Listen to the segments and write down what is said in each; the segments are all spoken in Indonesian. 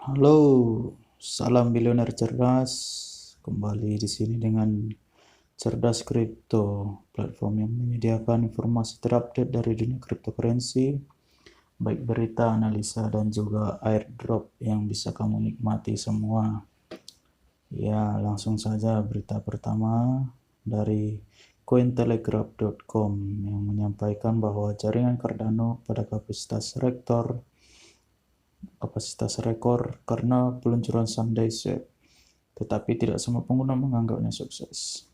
Halo, salam bilioner cerdas. Kembali di sini dengan Cerdas Kripto, platform yang menyediakan informasi terupdate dari dunia cryptocurrency, baik berita, analisa, dan juga airdrop yang bisa kamu nikmati semua. Ya, langsung saja berita pertama dari Cointelegraph.com yang menyampaikan bahwa jaringan Cardano pada kapasitas rekor karena peluncuran Sunday Swap, tetapi tidak semua pengguna menganggapnya sukses.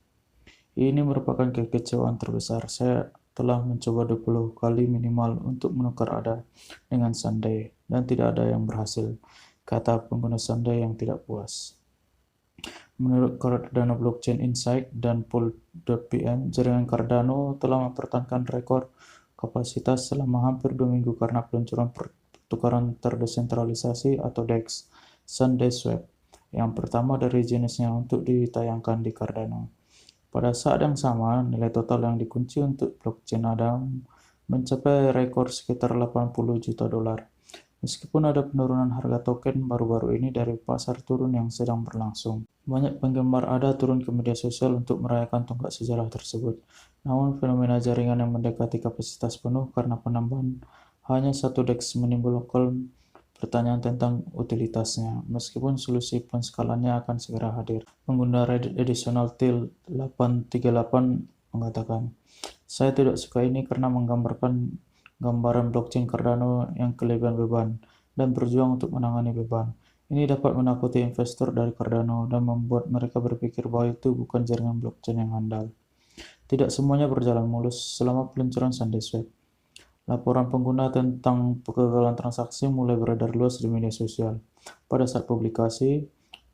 Ini merupakan kekecewaan terbesar. Saya telah mencoba 20 kali minimal untuk menukar ADA dengan Sunday dan tidak ada yang berhasil, kata pengguna Sunday yang tidak puas. Menurut Cardano Blockchain Insight dan Pool.pm, jaringan Cardano telah mempertahankan rekor kapasitas selama hampir 2 minggu karena peluncuran pertukaran terdesentralisasi atau DEX Sunday Swap yang pertama dari jenisnya untuk ditayangkan di Cardano. Pada saat yang sama, nilai total yang dikunci untuk blockchain ADA mencapai rekor sekitar 80 juta dolar. Meskipun ada penurunan harga token baru-baru ini dari pasar turun yang sedang berlangsung, banyak penggemar ADA turun ke media sosial untuk merayakan tonggak sejarah tersebut. Namun, fenomena jaringan yang mendekati kapasitas penuh karena penambahan hanya satu DEX menimbulkan pertanyaan tentang utilitasnya, meskipun solusi penskalannya akan segera hadir. Pengguna Reddit Additional Till 838 mengatakan, "Saya tidak suka ini karena menggambarkan gambaran blockchain Cardano yang kelebihan beban dan berjuang untuk menangani beban. Ini dapat menakuti investor dari Cardano dan membuat mereka berpikir bahwa itu bukan jaringan blockchain yang handal." Tidak semuanya berjalan mulus selama peluncuran SundaeSwap. Laporan pengguna tentang kegagalan transaksi mulai beredar luas di media sosial. Pada saat publikasi,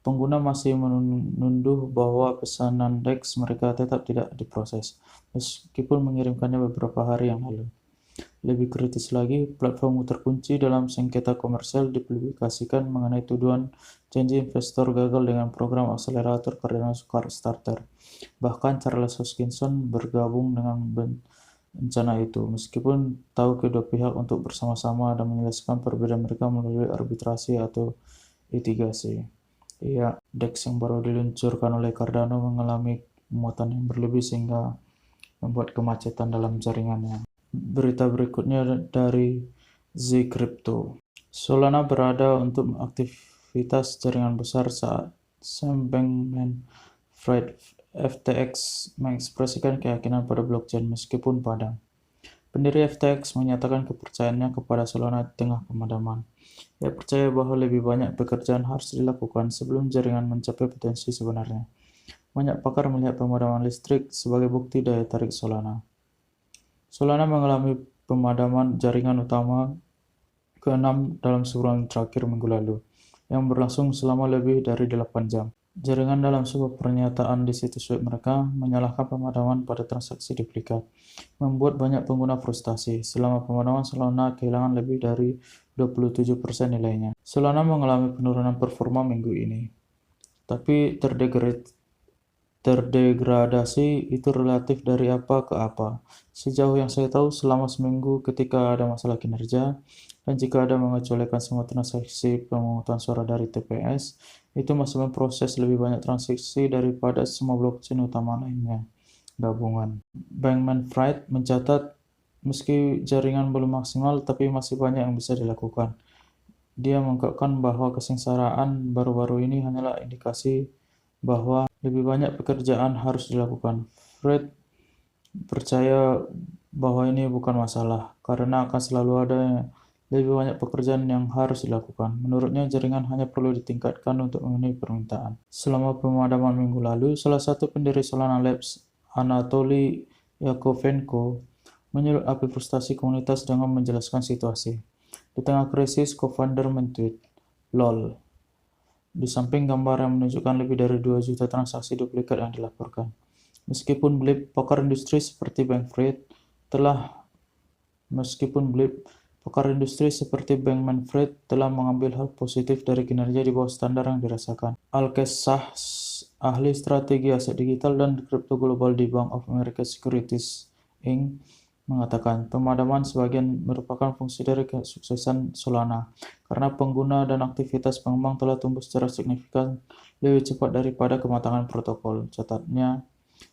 pengguna masih menunduh bahwa pesanan DEX mereka tetap tidak diproses, meskipun mengirimkannya beberapa hari yang lalu. Lebih kritis lagi, platform terkunci dalam sengketa komersial dipublikasikan mengenai tuduhan janji investor gagal dengan program akselerator Cardano Starter. Bahkan Charles Hoskinson bergabung dengan rencana itu, meskipun tahu kedua pihak untuk bersama-sama dan menyelesaikan perbedaan mereka melalui arbitrasi atau litigasi. Iya, DEX yang baru diluncurkan oleh Cardano mengalami muatan yang berlebih sehingga membuat kemacetan dalam jaringannya. Berita berikutnya dari Zcrypto. Solana berada untuk aktivitas jaringan besar saat Sam Bankman-Fried FTX mengekspresikan keyakinan pada blockchain meskipun padam. Pendiri FTX menyatakan kepercayaannya kepada Solana di tengah pemadaman. Ia percaya bahwa lebih banyak pekerjaan harus dilakukan sebelum jaringan mencapai potensi sebenarnya. Banyak pakar melihat pemadaman listrik sebagai bukti daya tarik Solana. Solana mengalami pemadaman jaringan utama ke-6 dalam sebulan terakhir minggu lalu, yang berlangsung selama lebih dari 8 jam. Jaringan dalam sebuah pernyataan di situs web mereka menyalahkan pemadaman pada transaksi duplikat, membuat banyak pengguna frustasi. Selama pemadaman, Solana kehilangan lebih dari 27% nilainya. Solana mengalami penurunan performa minggu ini, tapi terdegradasi itu relatif dari apa ke apa. Sejauh yang saya tahu, selama seminggu ketika ada masalah kinerja, dan jika ada mengecualikan semua transaksi pemungutan suara dari TPS, itu masih memproses lebih banyak transaksi daripada semua blockchain utama lainnya gabungan. Bankman-Fried mencatat, meski jaringan belum maksimal, tapi masih banyak yang bisa dilakukan. Dia mengungkapkan bahwa kesengsaraan baru-baru ini hanyalah indikasi bahwa lebih banyak pekerjaan harus dilakukan. Fred percaya bahwa ini bukan masalah, karena akan selalu ada lebih banyak pekerjaan yang harus dilakukan. Menurutnya, jaringan hanya perlu ditingkatkan untuk memenuhi permintaan. Selama pemadaman minggu lalu, salah satu pendiri Solana Labs, Anatoly Yakovenko, menyulut api frustasi komunitas dengan menjelaskan situasi. Di tengah krisis, co-founder men-tweet, "LOL." Di samping gambar yang menunjukkan lebih dari 2 juta transaksi duplikat yang dilaporkan. Meskipun pakar industri seperti Bankman-Fried telah mengambil hal positif dari kinerja di bawah standar yang dirasakan. Al-Qessah, ahli strategi aset digital dan kripto global di Bank of America Securities Inc., mengatakan pemadaman sebagian merupakan fungsi dari kesuksesan Solana, karena pengguna dan aktivitas pengembang telah tumbuh secara signifikan lebih cepat daripada kematangan protokol, catatnya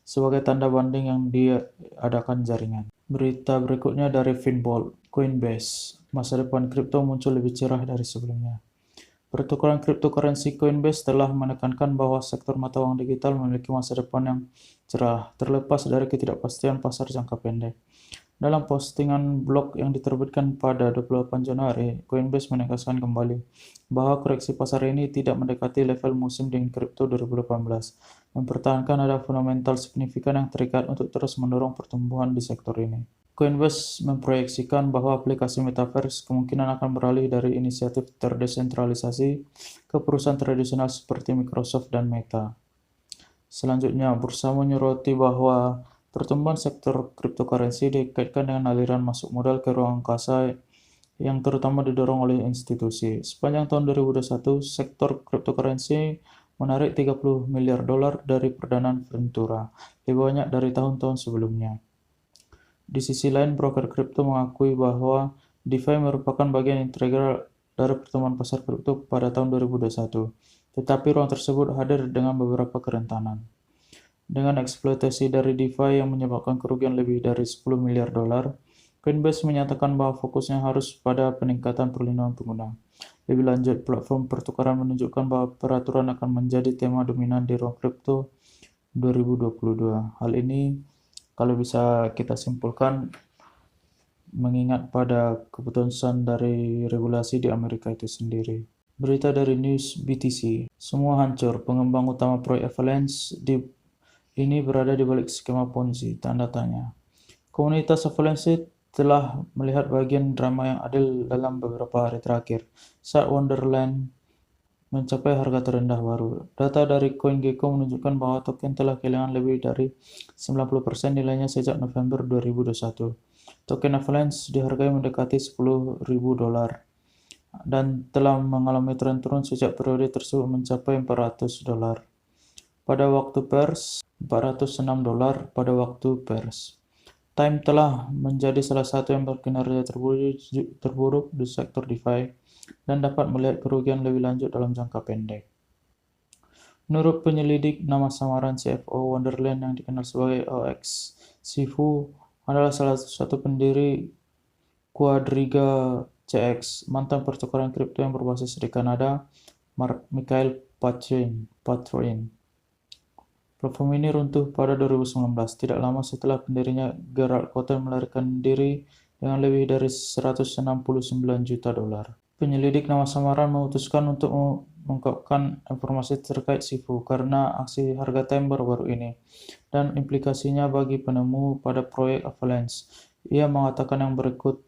sebagai tanda banding yang diadakan jaringan. Berita berikutnya dari Finbold, Coinbase. Masa depan kripto muncul lebih cerah dari sebelumnya. Pertukaran cryptocurrency Coinbase telah menekankan bahwa sektor mata uang digital memiliki masa depan yang cerah, terlepas dari ketidakpastian pasar jangka pendek. Dalam postingan blog yang diterbitkan pada 28 Januari, Coinbase menegaskan kembali bahwa koreksi pasar ini tidak mendekati level musim dingin kripto 2018, mempertahankan ada fundamental signifikan yang terikat untuk terus mendorong pertumbuhan di sektor ini. Coinbase memproyeksikan bahwa aplikasi Metaverse kemungkinan akan beralih dari inisiatif terdesentralisasi ke perusahaan tradisional seperti Microsoft dan Meta. Selanjutnya, bursa menyoroti bahwa pertumbuhan sektor cryptocurrency dikaitkan dengan aliran masuk modal ke ruang angkasa yang terutama didorong oleh institusi. Sepanjang tahun 2021, sektor cryptocurrency menarik 30 miliar dolar dari perdanaan Ventura, lebih banyak dari tahun-tahun sebelumnya. Di sisi lain, broker kripto mengakui bahwa DeFi merupakan bagian integral dari pertumbuhan pasar kripto pada tahun 2021, tetapi ruang tersebut hadir dengan beberapa kerentanan. Dengan eksploitasi dari DeFi yang menyebabkan kerugian lebih dari 10 miliar dolar, Coinbase menyatakan bahwa fokusnya harus pada peningkatan perlindungan pengguna. Lebih lanjut, platform pertukaran menunjukkan bahwa peraturan akan menjadi tema dominan di ruang kripto 2022. Hal ini, kalau bisa kita simpulkan, mengingat pada keputusan dari regulasi di Amerika itu sendiri. Berita dari News BTC, semua hancur, pengembang utama proyek Avalanche ini berada di balik skema Ponzi, tanda tanya. Komunitas Avalanche telah melihat bagian drama yang adil dalam beberapa hari terakhir, saat Wonderland mencapai harga terendah baru. Data dari CoinGecko menunjukkan bahwa token telah kehilangan lebih dari 90% nilainya sejak November 2021. Token Avalanche dihargai mendekati 10.000 dolar dan telah mengalami tren turun sejak periode tersebut mencapai 400 dolar. Pada waktu pers, 406 dolar pada waktu pers. Time telah menjadi salah satu yang berkinerja terburuk di sektor DeFi dan dapat melihat kerugian lebih lanjut dalam jangka pendek. Menurut penyelidik nama samaran CFO Wonderland yang dikenal sebagai OX, Sifu adalah salah satu pendiri Quadriga CX, mantan pertukaran kripto yang berbasis di Kanada, Mikhail Patrin. Platform ini runtuh pada 2019, tidak lama setelah pendirinya Gerald Cotten melarikan diri dengan lebih dari 169 juta dolar. Penyelidik nama samaran memutuskan untuk mengungkapkan informasi terkait Sifu karena aksi harga Time baru-baru ini dan implikasinya bagi penemu pada proyek Avalanche. Ia mengatakan yang berikut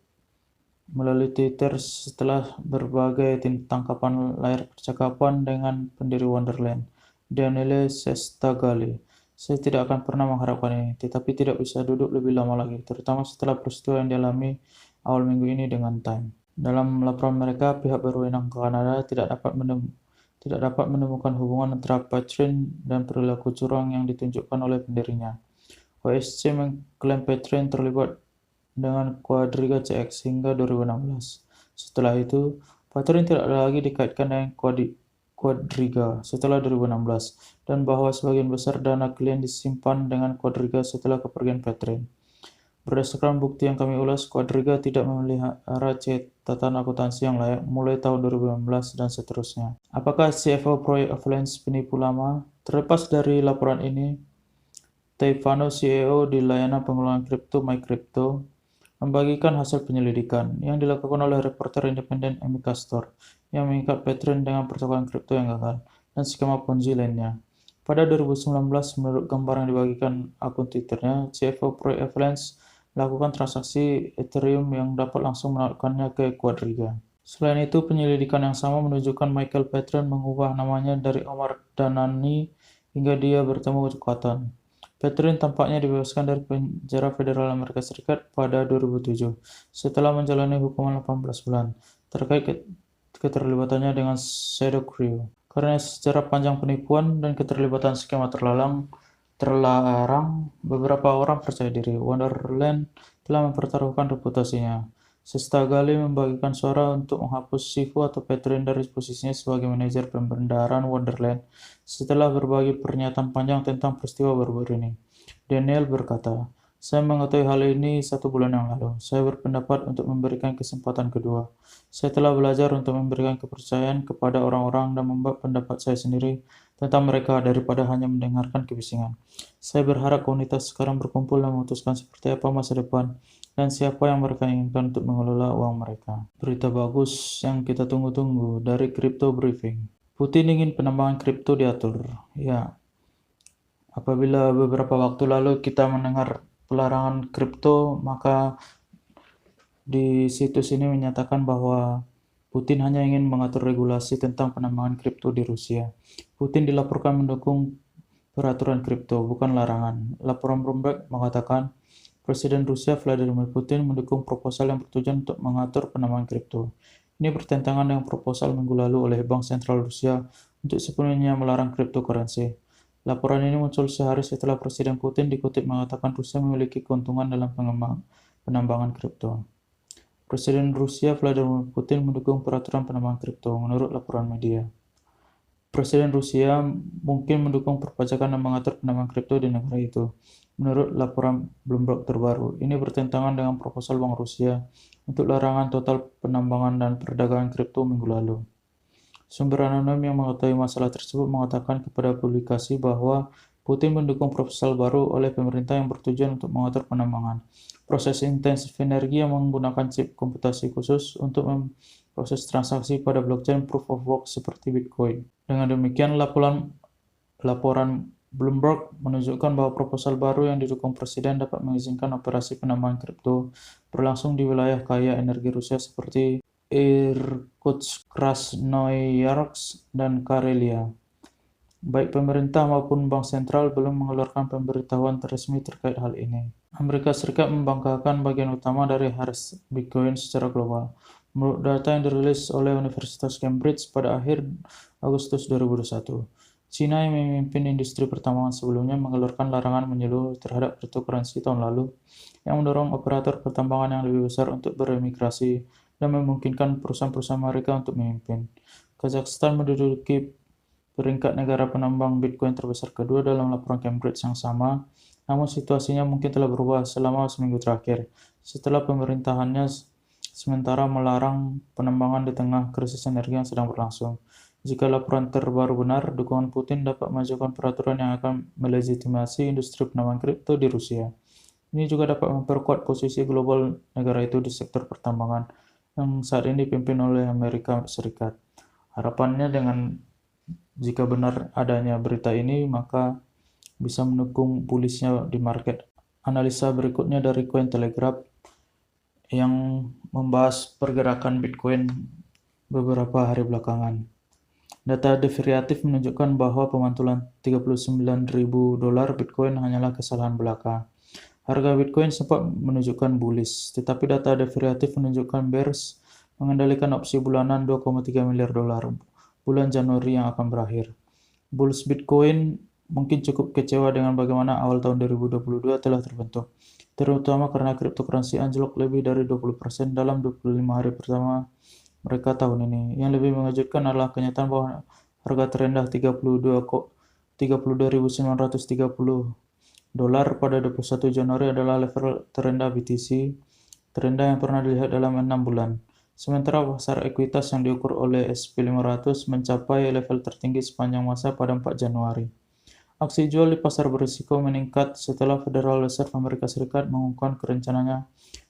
melalui Twitter setelah berbagai tangkapan layar percakapan dengan pendiri Wonderland, Daniele Sestagali. Saya tidak akan pernah mengharapkan ini, tetapi tidak bisa duduk lebih lama lagi, terutama setelah peristiwa yang dialami awal minggu ini dengan Time. Dalam laporan mereka, pihak berwenang Kanada tidak dapat menemukan hubungan antara Patrin dan perilaku curang yang ditunjukkan oleh pendirinya. OSC mengklaim Patrin terlibat dengan Quadriga CX hingga 2016. Setelah itu, Patrin tidak lagi dikaitkan dengan Quadriga setelah 2016, dan bahwa sebagian besar dana klien disimpan dengan Quadriga setelah kepergian Patrin. Berdasarkan bukti yang kami ulas, Quadriga tidak memelihara catatan akuntansi yang layak mulai tahun 2015 dan seterusnya. Apakah CFO proyek Avalanche penipu lama? Terlepas dari laporan ini, Tevano, CEO di layanan pengelolaan kripto MyCrypto, membagikan hasil penyelidikan yang dilakukan oleh reporter independen Amy Castor yang mengikat Patrin dengan pertukaran kripto yang gagal dan skema Ponzi lainnya. Pada 2019, menurut gambar yang dibagikan akun Twitternya, CFO proyek Avalanche melakukan transaksi Ethereum yang dapat langsung menawarkannya ke Quadriga. Selain itu, penyelidikan yang sama menunjukkan Michael Patrin mengubah namanya dari Omar Dhanani hingga dia bertemu Cotten. Patrin tampaknya dibebaskan dari penjara federal Amerika Serikat pada 2007 setelah menjalani hukuman 18 bulan terkait keterlibatannya dengan Shadow Crew. Karena sejarah panjang penipuan dan keterlibatan skema terlarang, beberapa orang percaya diri Wonderland telah mempertaruhkan reputasinya. Sestagali membagikan suara untuk menghapus Shifu atau Petrin dari posisinya sebagai manajer pembendaharaan Wonderland setelah berbagi pernyataan panjang tentang peristiwa baru-baru ini. Daniel berkata, "Saya mengetahui hal ini 1 bulan yang lalu. Saya berpendapat untuk memberikan kesempatan kedua. Saya telah belajar untuk memberikan kepercayaan kepada orang-orang dan membuat pendapat saya sendiri tentang mereka daripada hanya mendengarkan kebisingan. Saya berharap komunitas sekarang berkumpul dan memutuskan seperti apa masa depan dan siapa yang mereka inginkan untuk mengelola uang mereka." Berita bagus yang kita tunggu-tunggu dari Crypto Briefing. Putin ingin penambangan kripto diatur. Ya, apabila beberapa waktu lalu kita mendengar pelarangan kripto, maka di situs ini menyatakan bahwa Putin hanya ingin mengatur regulasi tentang penambangan kripto di Rusia. Putin dilaporkan mendukung peraturan kripto, bukan larangan. Laporan Bloomberg mengatakan Presiden Rusia Vladimir Putin mendukung proposal yang bertujuan untuk mengatur penambangan kripto. Ini bertentangan dengan proposal minggu lalu oleh Bank Sentral Rusia untuk sepenuhnya melarang cryptocurrency. Laporan ini muncul sehari setelah Presiden Putin dikutip mengatakan Rusia memiliki keuntungan dalam penambangan kripto. Presiden Rusia Vladimir Putin mendukung peraturan penambangan kripto, menurut laporan media. Presiden Rusia mungkin mendukung perpajakan dan mengatur penambangan kripto di negara itu, menurut laporan Bloomberg terbaru. Ini bertentangan dengan proposal Bank Rusia untuk larangan total penambangan dan perdagangan kripto minggu lalu. Sumber anonim yang mengetahui masalah tersebut mengatakan kepada publikasi bahwa Putin mendukung proposal baru oleh pemerintah yang bertujuan untuk mengatur penambangan. Proses intensif energi yang menggunakan chip komputasi khusus untuk memproses transaksi pada blockchain proof of work seperti Bitcoin. Dengan demikian, laporan Bloomberg menunjukkan bahwa proposal baru yang didukung Presiden dapat mengizinkan operasi penambangan kripto berlangsung di wilayah kaya energi Rusia seperti Irkutsk, Krasnoyarsk, dan Karelia. Baik pemerintah maupun bank sentral belum mengeluarkan pemberitahuan resmi terkait hal ini. Amerika Serikat membanggakan bagian utama dari hash Bitcoin secara global. Menurut data yang dirilis oleh Universitas Cambridge pada akhir Agustus 2021, China yang memimpin industri pertambangan sebelumnya mengeluarkan larangan menyeluruh terhadap cryptocurrency tahun lalu, yang mendorong operator pertambangan yang lebih besar untuk beremigrasi dan memungkinkan perusahaan-perusahaan mereka untuk memimpin. Kazakhstan menduduki peringkat negara penambang Bitcoin terbesar kedua dalam laporan Cambridge yang sama, namun situasinya mungkin telah berubah selama seminggu terakhir, setelah pemerintahannya sementara melarang penambangan di tengah krisis energi yang sedang berlangsung. Jika laporan terbaru benar, dukungan Putin dapat mengajukan peraturan yang akan melegitimasi industri penambangan kripto di Rusia. Ini juga dapat memperkuat posisi global negara itu di sektor pertambangan yang saat ini dipimpin oleh Amerika Serikat. Harapannya jika benar adanya berita ini, maka bisa mendukung pulihnya di market. Analisa berikutnya dari Cointelegraph yang membahas pergerakan Bitcoin beberapa hari belakangan. Data definitif menunjukkan bahwa pemantulan $39.000 Bitcoin hanyalah kesalahan belaka. Harga Bitcoin sempat menunjukkan bullish, tetapi data definitif menunjukkan bearish mengendalikan opsi bulanan $2,3 miliar bulan Januari yang akan berakhir. Bulls Bitcoin mungkin cukup kecewa dengan bagaimana awal tahun 2022 telah terbentuk, terutama karena cryptocurrency anjlok lebih dari 20% dalam 25 hari pertama mereka tahun ini. Yang lebih mengejutkan adalah kenyataan bahwa harga terendah $32.930 pada 21 Januari adalah level terendah BTC terendah yang pernah dilihat dalam 6 bulan. Sementara pasar ekuitas yang diukur oleh SP500 mencapai level tertinggi sepanjang masa pada 4 Januari. Aksi jual di pasar berisiko meningkat setelah Federal Reserve Amerika Serikat mengumumkan kerencananya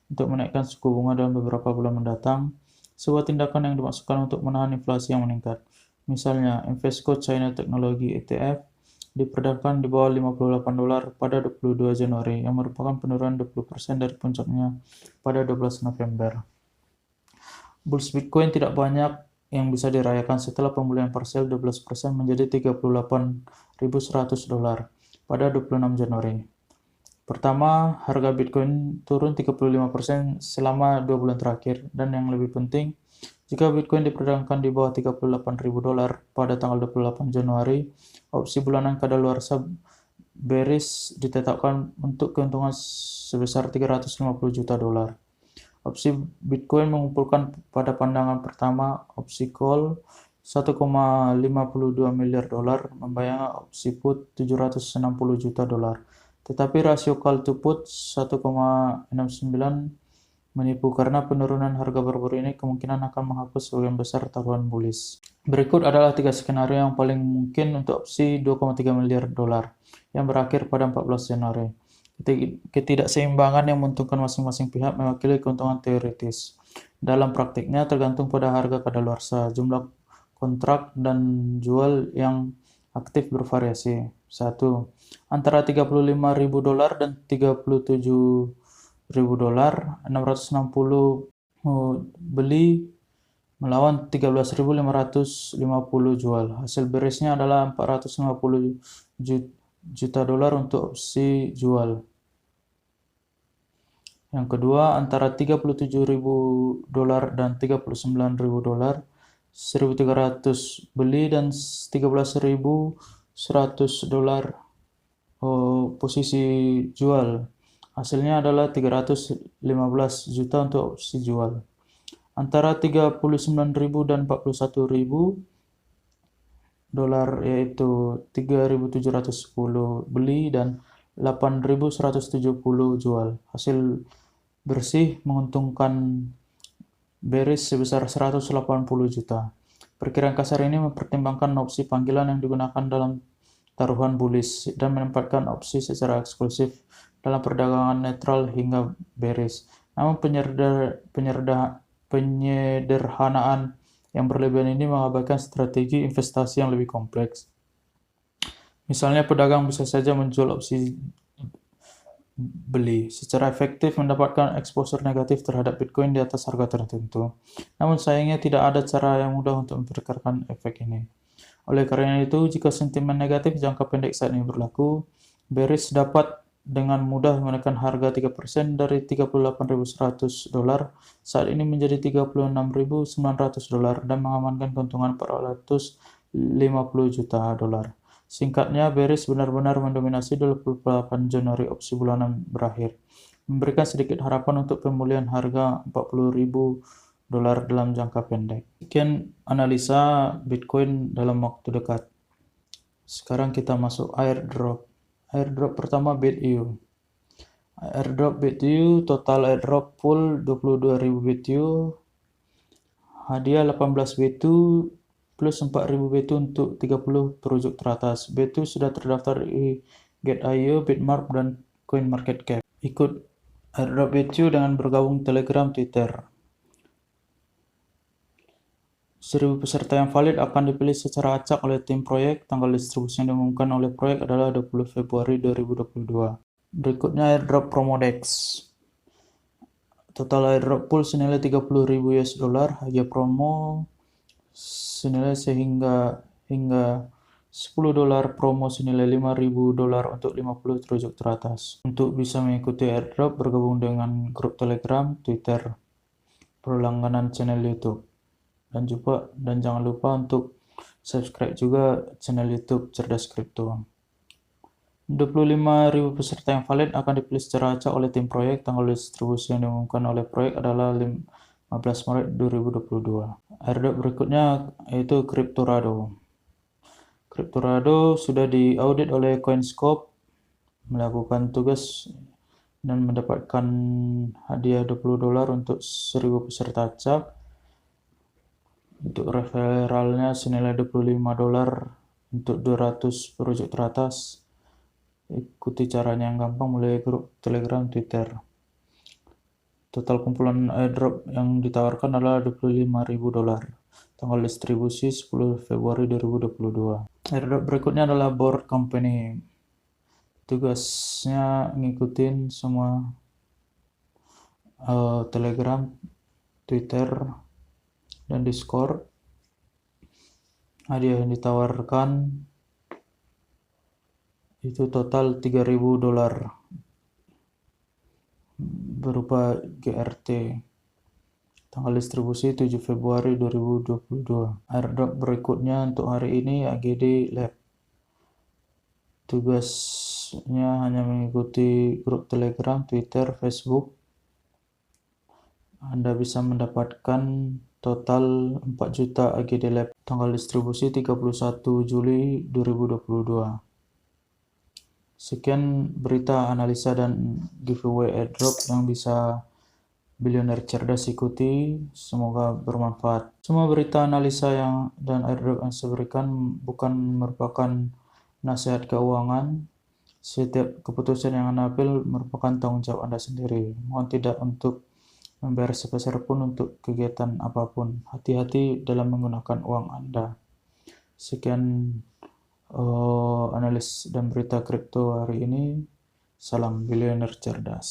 untuk menaikkan suku bunga dalam beberapa bulan mendatang, sebuah tindakan yang dimaksudkan untuk menahan inflasi yang meningkat. Misalnya, Invesco China Technology ETF diperdagangkan di bawah $58 pada 22 Januari, yang merupakan penurunan 20% dari puncaknya pada 12 November. Bulls Bitcoin tidak banyak yang bisa dirayakan setelah pemulihan parsial 12% menjadi $38.100 pada 26 Januari. Pertama, harga Bitcoin turun 35% selama 2 bulan terakhir, dan yang lebih penting, jika Bitcoin diperdagangkan di bawah $38.000 pada tanggal 28 Januari, opsi bulanan kadaluarsa bearish ditetapkan untuk keuntungan sebesar 350 juta dolar. Opsi Bitcoin mengumpulkan pada pandangan pertama opsi call 1,52 miliar dolar, membayangkan opsi put 760 juta dolar. Tetapi rasio call to put 1,69 menipu karena penurunan harga baru-baru ini kemungkinan akan menghapus sebagian besar taruhan bullish. Berikut adalah 3 skenario yang paling mungkin untuk opsi 2,3 miliar dolar yang berakhir pada 14 Januari. Ketidakseimbangan yang menguntungkan masing-masing pihak mewakili keuntungan teoritis. Dalam praktiknya tergantung pada harga kadaluarsa, jumlah kontrak dan jual yang aktif bervariasi. 1. Antara 35.000 dolar dan 37.000 dolar, 660 beli melawan 13.550 jual. Hasil beresnya adalah 450 juta dolar untuk opsi jual. Yang kedua, antara 37.000 dolar dan 39.000 dolar, 1.300 beli dan 13.100 dolar posisi jual. Hasilnya adalah 315 juta untuk opsi jual. Antara 39.000 dan 41.000 dolar, yaitu 3.710 beli dan 8.170 jual. Hasil bersih menguntungkan bearish sebesar 180 juta. Perkiraan kasar ini mempertimbangkan opsi panggilan yang digunakan dalam taruhan bullish dan menempatkan opsi secara eksklusif dalam perdagangan netral hingga bearish. Namun penyederhanaan yang berlebihan ini mengabaikan strategi investasi yang lebih kompleks. Misalnya, pedagang bisa saja menjual opsi beli secara efektif mendapatkan exposure negatif terhadap Bitcoin di atas harga tertentu. Namun sayangnya tidak ada cara yang mudah untuk memperkirakan efek ini. Oleh karena itu, jika sentimen negatif jangka pendek saat ini berlaku, bearish dapat dengan mudah menekan harga 3% dari 38.100 dolar saat ini menjadi 36.900 dolar dan mengamankan keuntungan 450 juta dolar. Singkatnya, bearish benar-benar mendominasi 28 Januari opsi bulanan berakhir, memberikan sedikit harapan untuk pemulihan harga 40.000 dolar dalam jangka pendek. Sekian analisa Bitcoin dalam waktu dekat. Sekarang kita masuk airdrop. Airdrop pertama BitU. Airdrop BitU, total airdrop pool 22.000 BTU, hadiah 18 BTU plus 4.000 BTU untuk 30 perujuk teratas. BTU sudah terdaftar di Get.io, Bitmart, dan CoinMarketCap. Ikut airdrop BTU dengan bergabung Telegram, Twitter. 1.000 peserta yang valid akan dipilih secara acak oleh tim proyek. Tanggal distribusi yang diumumkan oleh proyek adalah 20 Februari 2022. Berikutnya airdrop Promodex. Total airdrop pool senilai 30.000 US dollar, hadiah promo senilai hingga 10 dolar, promo senilai 5.000 dolar untuk 50 terujuk teratas. Untuk bisa mengikuti airdrop, bergabung dengan grup Telegram, Twitter, berlangganan channel YouTube. Dan jangan lupa untuk subscribe juga channel YouTube Cerdas Kripto. 25.000 peserta yang valid akan dipilih secara acak oleh tim proyek. Tanggal distribusi yang diumumkan oleh proyek adalah 15 Maret 2022. Airdrop berikutnya yaitu Cryptorado. Cryptorado sudah diaudit oleh CoinScope, melakukan tugas dan mendapatkan hadiah 20 dolar untuk 1.000 peserta acak. Untuk referralnya senilai 25 dolar untuk 200 perujuk teratas. Ikuti caranya yang gampang melalui grup Telegram, Twitter. Total kumpulan airdrop yang ditawarkan adalah 25.000 dolar. Tanggal distribusi 10 Februari 2022. Airdrop berikutnya adalah Bored Company. Tugasnya ngikutin semua Telegram, Twitter, dan Discord. Hadiah yang ditawarkan itu total 3.000 dolar berupa GRT. Tanggal distribusi 7 Februari 2022. Airdrop berikutnya untuk hari ini AGD Lab. Tugas harusnya hanya mengikuti grup Telegram, Twitter, Facebook. Anda bisa mendapatkan total 4 juta AGD Lab. Tanggal distribusi 31 Juli 2022. Sekian berita, analisa, dan giveaway airdrop yang bisa Bilioner Cerdas ikuti. Semoga bermanfaat. Semua berita, analisa dan airdrop yang saya berikan bukan merupakan nasihat keuangan. Setiap keputusan yang Anda ambil merupakan tanggung jawab Anda sendiri. Mohon tidak untuk membayar sepeser pun untuk kegiatan apapun. Hati-hati dalam menggunakan uang Anda. Sekian analis dan berita kripto hari ini. Salam Bilioner Cerdas.